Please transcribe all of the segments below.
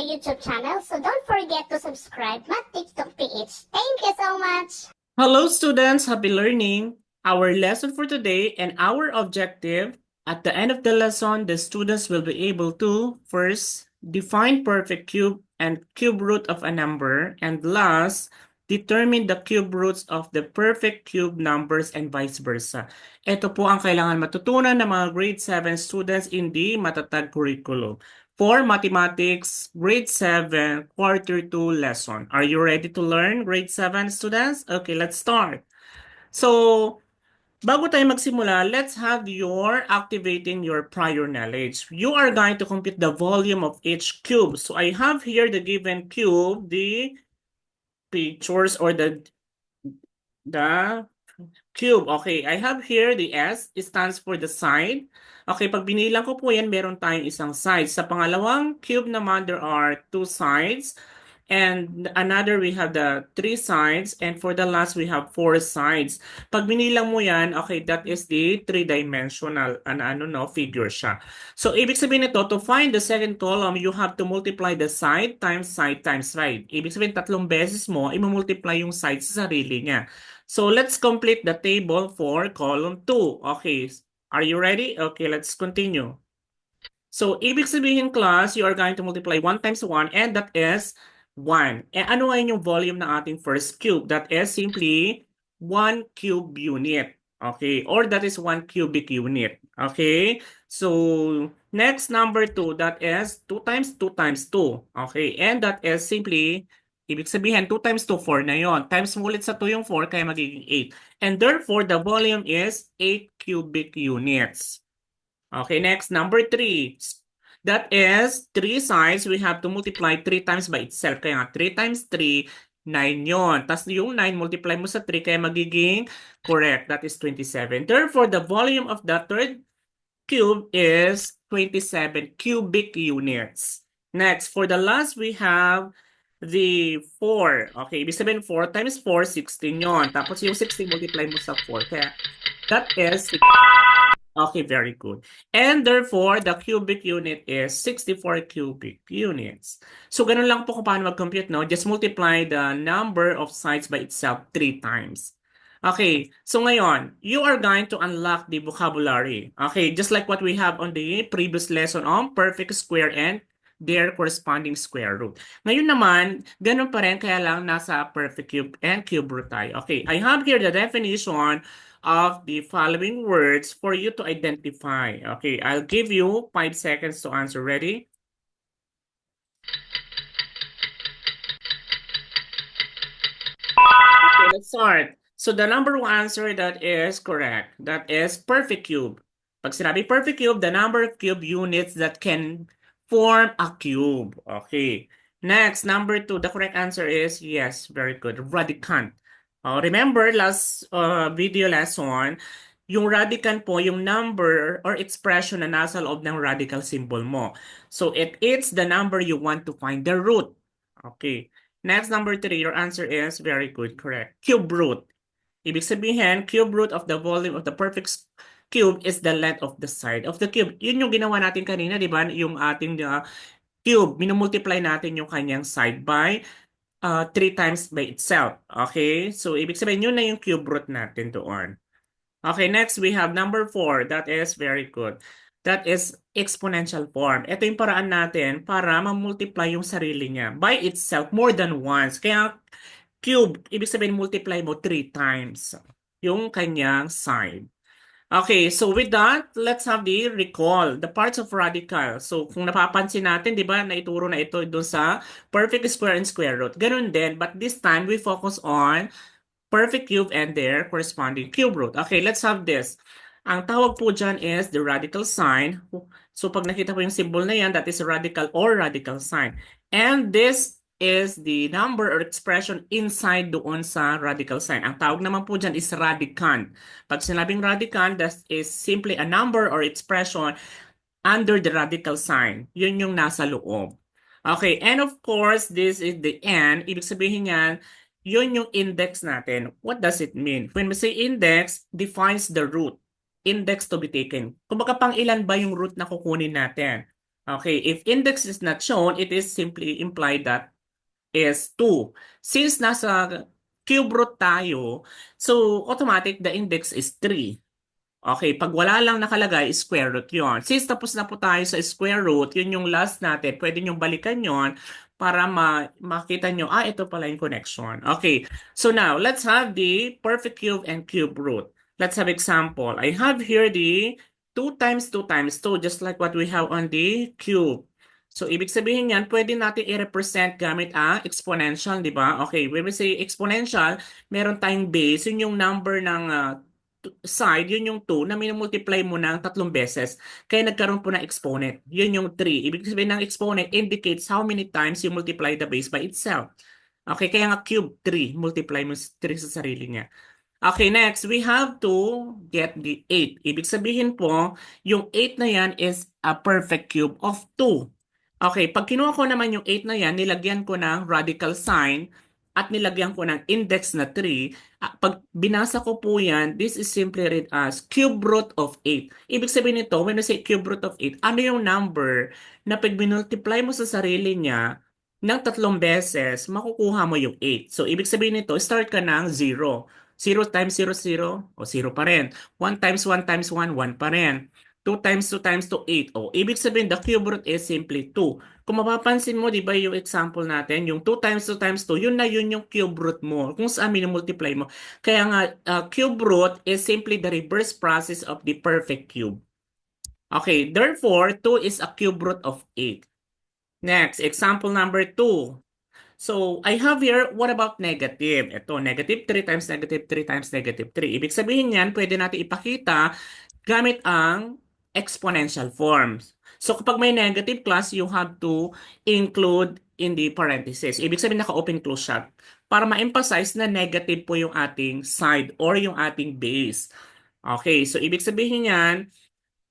my YouTube channel, so don't forget to subscribe my TikTok PH. Thank you so much! Hello students, happy learning! Our lesson for today and our objective, at the end of the lesson, the students will be able to first define perfect cube and cube root of a number, and last, determine the cube roots of the perfect cube numbers and vice versa. Ito po ang kailangan matutunan ng mga grade 7 students in the Matatag curriculum. For Mathematics, Grade 7, Quarter 2 lesson. Are you ready to learn, Grade 7 students? Okay, let's start. So, bago tayo magsimula, let's have your activating your prior knowledge. You are going to compute the volume of each cube. So, I have here the given cube, the pictures or the cube. Okay, I have here the S. It stands for the side. Okay, pag binilang ko po yan, meron tayong isang side. Sa pangalawang cube naman, there are two sides. And another, we have the three sides. And for the last, we have four sides. Pag binilang mo yan, okay, that is the three-dimensional figure siya. So, ibig sabihin nito, to find the second column, you have to multiply the side times side times side. Ibig sabihin, tatlong beses mo, i-multiply yung side sa sarili niya. So, let's complete the table for column 2. Okay, are you ready? Okay, let's continue. So, ibig sabihin, class, you are going to multiply 1 times 1, and that is 1. Eh, ano ngayon yung volume ng ating first cube? That is simply 1 cube unit. Okay, or that is 1 cubic unit. Okay, so next number 2, that is 2 times 2 times 2. Okay, and that is simply, ibig sabihin, 2 times 2, 4 na yon. Times mo ulit sa 2 yung 4, kaya magiging 8. And therefore, the volume is 8 cubic units. Okay, next, number 3. That is 3 sides. We have to multiply 3 times by itself. Kaya nga, 3 times 3, 9 yon. Tapos yung 9, multiply mo sa 3, kaya magiging correct. That is 27. Therefore, the volume of the third cube is 27 cubic units. Next, for the last, we have the 4. Okay, ibig sabihin 4 times 4, 16 yon. Tapos yung 16, multiply mo sa 4. Kaya that is... Okay, very good. And therefore, the cubic unit is 64 cubic units. So, ganun lang po kung paano mag-compute, no? Just multiply the number of sides by itself 3 times. Okay, so ngayon, you are going to unlock the vocabulary. Okay, just like what we have on the previous lesson on perfect square and their corresponding square root. Ngayon naman, ganun pa rin, kaya lang nasa perfect cube and cube root tayo. Okay, I have here the definition of the following words for you to identify. Okay, I'll give you 5 seconds to answer. Ready? Okay, let's start. So the number one answer that is correct. That is perfect cube. Pag sinabi perfect cube, the number of cube units that can form a cube. Okay. Next, number 2, the correct answer is yes, very good, radicand. Remember last video lesson, yung radicand po, yung number or expression na nasa loob ng radical symbol mo. So it's the number you want to find the root. Okay. Next, number 3, your answer is very good, correct. Cube root. Ibig sabihin, cube root of the volume of the perfect cube is the length of the side of the cube. Yun yung ginawa natin kanina, di ba? Yung ating cube, minumultiply natin yung kanyang side by 3 times by itself. Okay? So, ibig sabihin, yun na yung cube root natin doon. Okay, next we have number 4. That is very good. That is exponential form. Ito yung paraan natin para ma-multiply yung sarili niya by itself more than once. Kaya cube, ibig sabihin multiply mo 3 times yung kanyang side. Okay, so with that, let's have the recall, the parts of radical. So kung napapansin natin, di ba, naituro na ito doon sa perfect square and square root. Ganun din, but this time we focus on perfect cube and their corresponding cube root. Okay, let's have this. Ang tawag po dyan is the radical sign. So pag nakita po yung symbol na yan, that is radical or radical sign. And this is the number or expression inside doon sa radical sign. Ang tawag naman po dyan is radicand. Pag sinabing radicand, that is simply a number or expression under the radical sign. Yun yung nasa loob. Okay, and of course, this is the n. Ibig sabihin yan, yun yung index natin. What does it mean? When we say index, defines the root. Index to be taken. Kumbaga pang ilan ba yung root na kukunin natin? Okay, if index is not shown, it is simply implied that is 2. Since nasa cube root tayo, so automatic the index is 3. Okay, pag wala lang nakalagay, square root yon. Since tapos na po tayo sa square root, yun yung last natin, pwede nyo balikan yon para makita nyo, ito pala yung connection. Okay, so now, let's have the perfect cube and cube root. Let's have example. I have here the 2 times 2 times 2, just like what we have on the cube. So, ibig sabihin yan, pwede natin i-represent gamit ang exponential, di ba? Okay, when we say exponential, meron tayong base, yun yung number ng side, yun yung 2 na minumultiply mo ng 3 beses. Kaya nagkaroon po ng exponent. Yun yung 3. Ibig sabihin ng exponent indicates how many times you multiply the base by itself. Okay, kaya nga cube 3. Multiply mo 3 sa sarili niya. Okay, next, we have to get the 8. Ibig sabihin po, yung 8 na yan is a perfect cube of 2. Okay, pag kinuha ko naman yung 8 na yan, nilagyan ko ng radical sign at nilagyan ko ng index na 3. Pag binasa ko po yan, this is simply read as cube root of 8. Ibig sabihin nito, when we say cube root of 8, ano yung number na pag binultiply mo sa sarili niya ng 3 beses, makukuha mo yung 8. So, ibig sabihin nito, start ka ng 0. 0 times 0, 0, o 0 pa rin. 1 times 1 times 1, 1 pa rin. 2 times 2 times 2, 8. O, ibig sabihin, the cube root is simply 2. Kung mapapansin mo, di ba yung example natin, yung 2 times 2 times 2, yun na yun yung cube root mo, kung saan minumultiply mo. Kaya nga, cube root is simply the reverse process of the perfect cube. Okay, therefore, 2 is a cube root of 8. Next, example number 2. So, I have here, what about negative? Ito, negative 3 times negative 3 times negative 3. Ibig sabihin yan, pwede natin ipakita gamit ang exponential forms. So, kapag may negative class, you have to include in the parentheses. Ibig sabihin, naka-open close siya para ma-emphasize na negative po yung ating side or yung ating base. Okay, so ibig sabihin yan,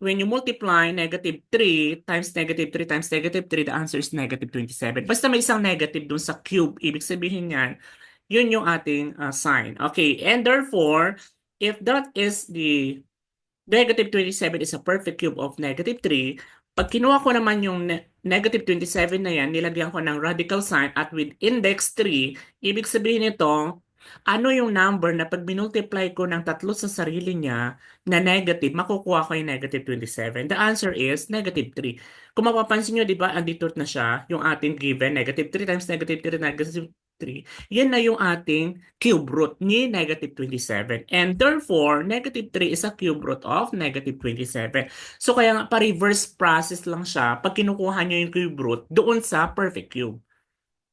when you multiply negative 3 times negative 3 times negative 3, the answer is negative 27. Basta may isang negative dun sa cube, ibig sabihin yan, yun yung ating sign. Okay, and therefore, if that is the negative 27 is a perfect cube of negative 3, pag kinuha ko naman yung negative 27 na yan, nilagyan ko ng radical sign at with index 3, ibig sabihin nito, ano yung number na pag binultiply ko ng 3 sa sarili niya na negative, makukuha ko yung negative 27? The answer is negative 3. Kung mapapansin nyo, di ba, andito na siya, yung ating given, negative 3 times negative 3, negative 3. Yan na yung ating cube root ni negative 27. And therefore, negative 3 is a cube root of negative 27. So kaya nga, pa-reverse process lang siya pag kinukuha nyo yung cube root doon sa perfect cube.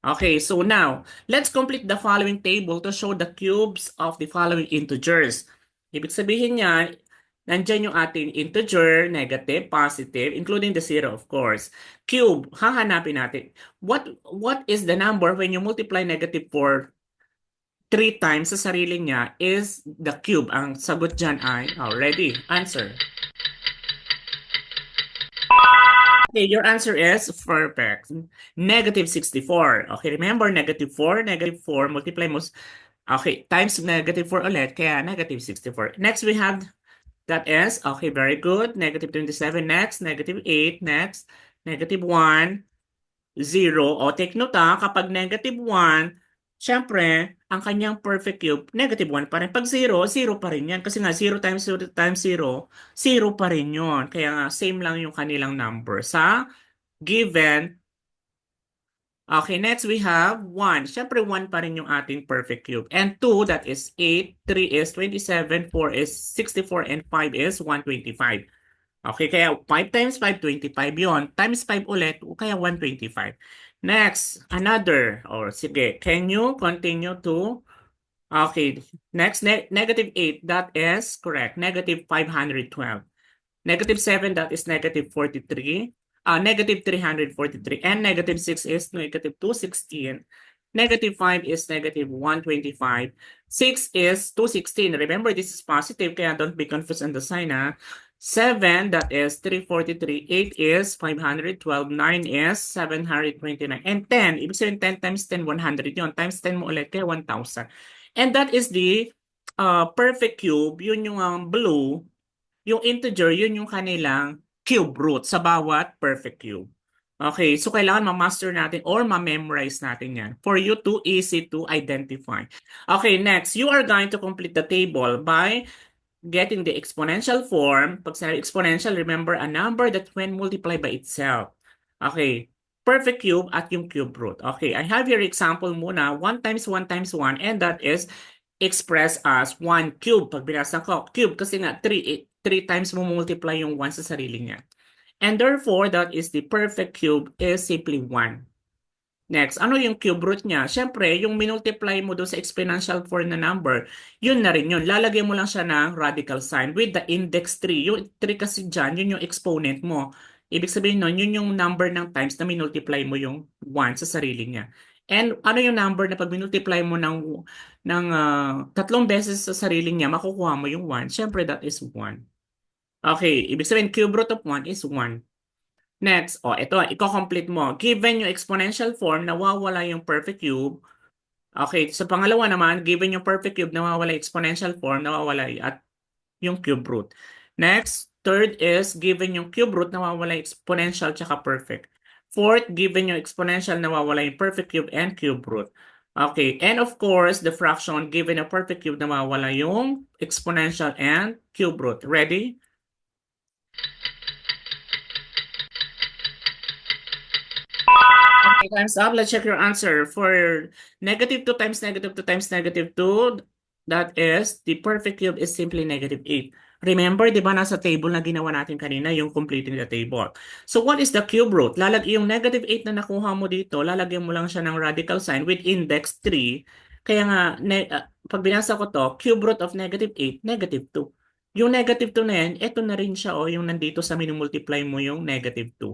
Okay, so now, let's complete the following table to show the cubes of the following integers. Ibig sabihin niya, nandyan yung ating integer, negative, positive, including the 0, of course. Cube, hahanapin natin. What is the number when you multiply negative 4 3 times sa sarili niya is the cube? Ang sagot dyan ay, ready, answer. Okay, your answer is perfect. Negative 64. Okay, remember, negative 4, multiply mo. Okay, times negative 4 ulit, kaya negative 64. Next, we have, that is, okay, very good. Negative 27, next, negative 8, next, negative 1, 0. O, take note kapag negative 1, syempre, ang kanyang perfect cube, negative 1 pa rin. Pag 0, 0 pa rin yan. Kasi nga, 0 times 0 times 0, 0 pa rin yun. Kaya nga, same lang yung kanilang number sa given. Okay, next we have 1. Syempre, 1 pa rin yung ating perfect cube. And 2, that is 8. 3 is 27. 4 is 64. And 5 is 125. Okay, kaya 5 times 5, 25 yun. Times 5 ulit, kaya 125. Next, another. Or sige, can you continue to... Okay, next, negative 8, that is correct. Negative 512. Negative 7, that is negative 43. Negative 343. And negative 6 is negative 216. Negative 5 is negative 125. 6 is 216. Remember, this is positive, kaya don't be confused on the sign, 7, that is 343. 8 is 512. 9 is 729. And 10, ibig sabihin 10 times 10, 100 yun. Times 10 mo ulit, kaya 1,000. And that is the perfect cube. Yun yung blue. Yung integer, yun yung kanilang cube root sa bawat perfect cube. Okay, so kailangan ma-master natin or ma-memorize natin yan for you to easy to identify. Okay, next, you are going to complete the table by getting the exponential form. Pag sinabi exponential, remember a number that when multiplied by itself. Okay, perfect cube at yung cube root. Okay, I have your example muna, 1 times 1 times 1, and that is expressed as 1 cube. Pag binasa ko, cube kasi nga 3 times mo multiply yung 1 sa sarili niya. And therefore, that is the perfect cube is simply 1. Next, ano yung cube root niya? Siyempre, yung minultiply mo doon sa exponential form na number, yun na rin yun. Lalagay mo lang siya ng radical sign with the index 3. Yung 3 kasi dyan, yun yung exponent mo. Ibig sabihin nun, yun yung number ng times na minultiply mo yung 1 sa sarili niya. And ano yung number na pag minultiply mo tatlong beses sa sarili niya, makukuha mo yung 1. Siyempre, that is 1. Okay, ibig sabihin, cube root of 1 is 1. Next, ito, i-complete mo. Given yung exponential form, nawawala yung perfect cube. Okay, sa pangalawa naman, given yung perfect cube, nawawala yung exponential form, nawawala at yung cube root. Next, third is, given yung cube root, nawawala yung exponential tsaka perfect. Fourth, given yung exponential, nawawala yung perfect cube and cube root. Okay, and of course, the fraction, given a perfect cube, nawawala yung exponential and cube root. Ready? Okay, time's up. Let's check your answer. For negative 2 times negative 2 times negative 2, that is, the perfect cube is simply negative 8. Remember, di ba nasa table na ginawa natin kanina, yung completing the table. So what is the cube root? Yung negative 8 na nakuha mo dito, lalagyan mo lang siya ng radical sign with index 3. Kaya nga, pag binasa ko to, cube root of negative 8, negative 2. Yung negative 2 na yan, ito na rin siya, yung nandito sa minimultiply mo yung negative 2.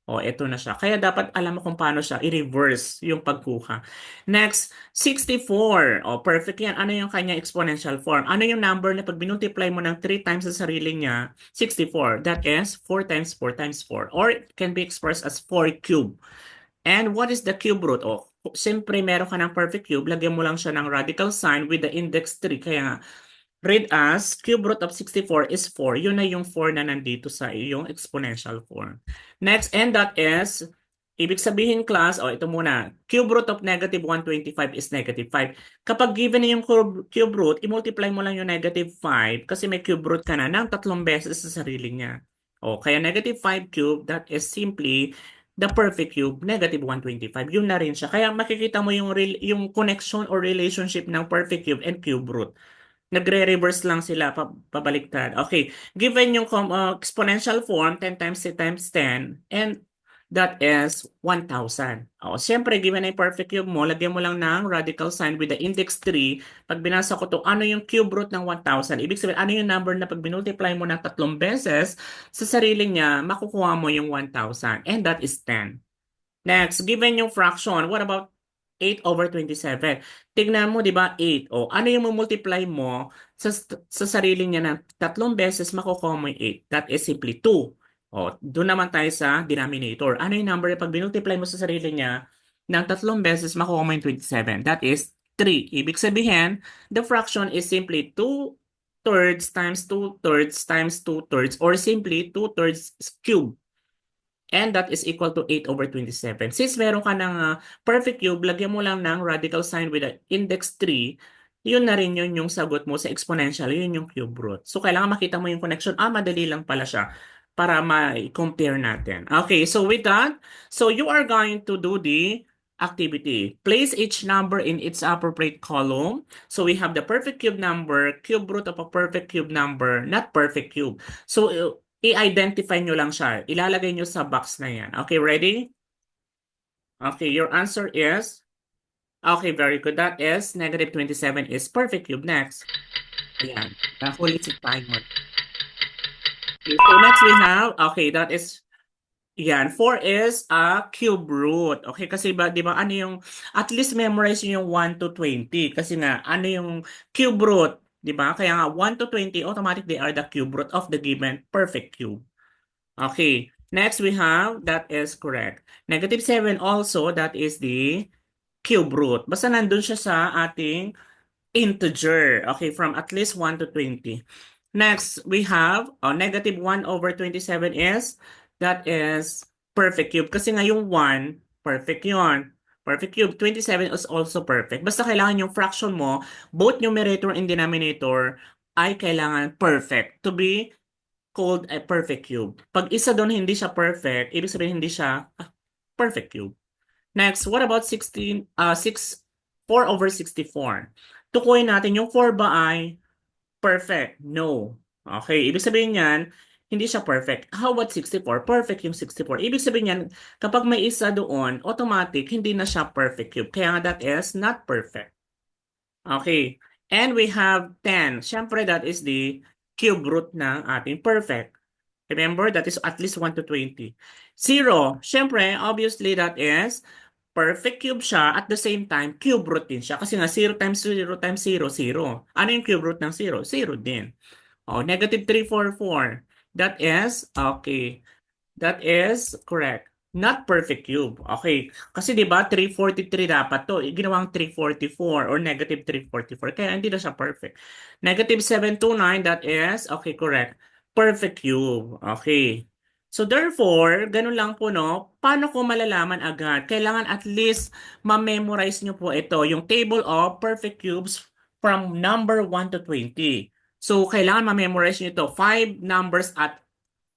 Eto na siya. Kaya dapat alam mo kung paano siya i-reverse yung pagkuha. Next, 64. Perfect yan. Ano yung kanya exponential form? Ano yung number na pag binultiply mo ng 3 times sa sarili niya? 64. That is 4 times 4 times 4. Or it can be expressed as 4 cube. And what is the cube root? Siyempre meron ka ng perfect cube. Lagyan mo lang siya ng radical sign with the index 3. Kaya nga, read as cube root of 64 is 4. Yun na yung 4 na nandito sa iyong exponential form. Next, and that is, ibig sabihin class, ito muna, cube root of negative 125 is negative 5. Kapag given na yung cube root, i-multiply mo lang yung negative 5 kasi may cube root ka na ng 3 beses sa sarili niya. Kaya negative 5 cube, that is simply the perfect cube, negative 125. Yun na rin siya. Kaya makikita mo yung connection or relationship ng perfect cube and cube root. Nagre-reverse lang sila, pabaliktad. Okay, given yung exponential form, 10 times 10 times 10, and that is 1,000. Siyempre, given na yung perfect cube mo, lagyan mo lang ng radical sign with the index 3. Pag binasa ko to, ano yung cube root ng 1,000? Ibig sabihin, ano yung number na pag binultiply mo ng 3 beses, sa sarili niya, makukuha mo yung 1,000. And that is 10. Next, given yung fraction, what about 8 over 27? Tignan mo, di ba, 8. Ano yung multiply mo sa sarili niya ng 3 beses, makukuha mo yung 8. That is simply 2. Doon naman tayo sa denominator. Ano yung number pag binultiply mo sa sarili niya ng 3 beses, makukuha mo yung 27. That is 3. Ibig sabihin, the fraction is simply 2 thirds times 2 thirds times 2 thirds or simply 2 thirds cube. And that is equal to 8 over 27. Since meron ka ng perfect cube, lagyan mo lang ng radical sign with the index 3. Yun na rin yun yung sagot mo sa exponential. Yun yung cube root. So, kailangan makita mo yung connection. Madali lang pala siya para ma-compare natin. Okay, so with that, so you are going to do the activity. Place each number in its appropriate column. So, we have the perfect cube number, cube root of a perfect cube number, not perfect cube. So, i-identify nyo lang siya. Ilalagay nyo sa box na yan. Okay, ready? Okay, your answer is? Okay, very good. That is, negative 27 is perfect cube. Next. Ayan. Nahuli si timer. Okay, so next we have, okay, that is, yan, 4 is a cube root. Okay, kasi di ba, ano yung, at least memorize yung 1 to 20. Kasi nga, ano yung cube root? Di ba? Kaya nga, 1 to 20, automatic they are the cube root of the given perfect cube. Okay, next we have, that is correct. Negative 7 also, that is the cube root. Basta nandun siya sa ating integer. Okay, from at least 1 to 20. Next, we have negative 1 over 27 is, that is perfect cube. Kasi nga yung 1, perfect yun. Perfect cube. 27 is also perfect. Basta kailangan yung fraction mo, both numerator and denominator, ay kailangan perfect to be called a perfect cube. Pag isa doon hindi siya perfect, ibig sabihin hindi siya perfect cube. Next, what about 4 over 64? Tukuyin natin yung 4 ba ay perfect? No. Okay, ibig sabihin niyan, hindi siya perfect. How about 64? Perfect yung 64. Ibig sabihin niyan, kapag may isa doon, automatic, hindi na siya perfect cube. Kaya nga that is not perfect. Okay. And we have 10. Siyempre, that is the cube root ng ating perfect. Remember, that is at least 1 to 20. 0. Siyempre, obviously, that is perfect cube siya. At the same time, cube root din siya. Kasi nga, 0 times 0 times 0, 0. Ano yung cube root ng 0? 0 din. Oh, negative 344. That is, okay. That is correct. Not perfect cube. Okay. Kasi 'di ba 343 dapat to. Ginawang 344 or negative 344. Kaya hindi na siya perfect. Negative 729, that is, okay, correct. Perfect cube. Okay. So therefore, ganun lang po, no? Paano ko malalaman agad? Kailangan at least ma-memorize nyo po ito, yung table of perfect cubes from number 1 to 20. So kailangan ma-memorize nyo ito. 5 numbers at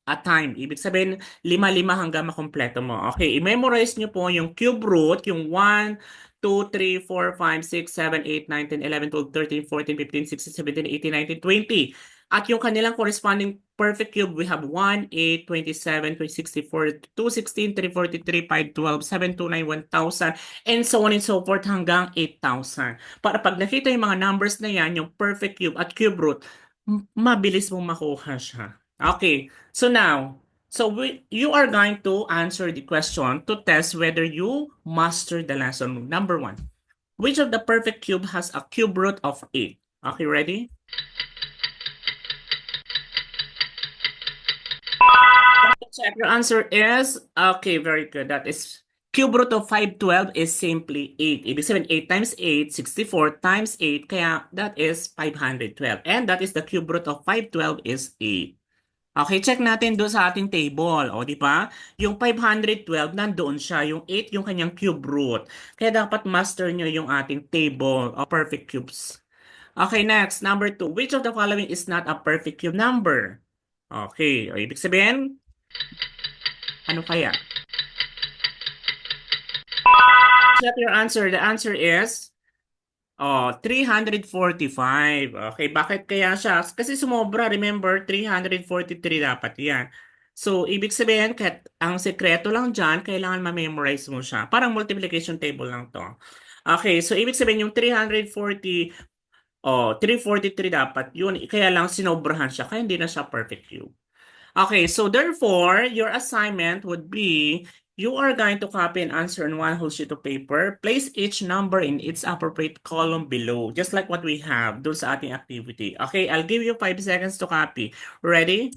a time. Ibig sabihin, 5-5 hanggang makompleto mo. Okay, i-memorize nyo po yung cube root, yung 1, 2, 3, 4, 5, 6, 7, 8, 9, 10, 11, 12, 13, 14, 15, 16, 17, 18, 19, 20. At yung kanilang corresponding perfect cube, we have 1, 8, 27, 64, 216, 343, 512, 729, 1,000, and so on and so forth hanggang 8,000. Para pag nakita yung mga numbers na yan, yung perfect cube at cube root, mabilis mong makuha siya. Okay, so now, you are going to answer the question to test whether you master the lesson. Number 1, which of the perfect cube has a cube root of 8? Okay, ready? Check, your answer is, okay, very good. That is, cube root of 512 is simply 8. Ibig sabihin, 8 times 8, 64 times 8, kaya that is 512. And that is the cube root of 512 is 8. Okay, check natin doon sa ating table. O, di ba? Yung 512, nandoon siya. Yung 8, yung kanyang cube root. Kaya dapat master nyo yung ating table of perfect cubes. Okay, next. Number 2. Which of the following is not a perfect cube number? Okay, o, ibig sabihin, ano kaya? Check your answer. The answer is 345. Okay, bakit kaya siya? Kasi sumobra, remember, 343 dapat yan. So, ibig sabihin, kahit ang sekreto lang dyan, kailangan ma-memorize mo siya. Parang multiplication table lang to. Okay, so ibig sabihin yung 343 dapat yun. Kaya lang sinobrahan siya, kaya hindi na siya perfect cube. Okay, so therefore, your assignment would be, you are going to copy and answer on one whole sheet of paper. Place each number in its appropriate column below, just like what we have doon sa ating activity. Okay, I'll give you 5 seconds to copy. Ready?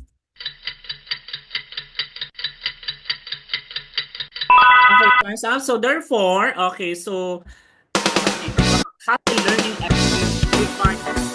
Okay, time's up. So therefore, okay, so happy learning activity.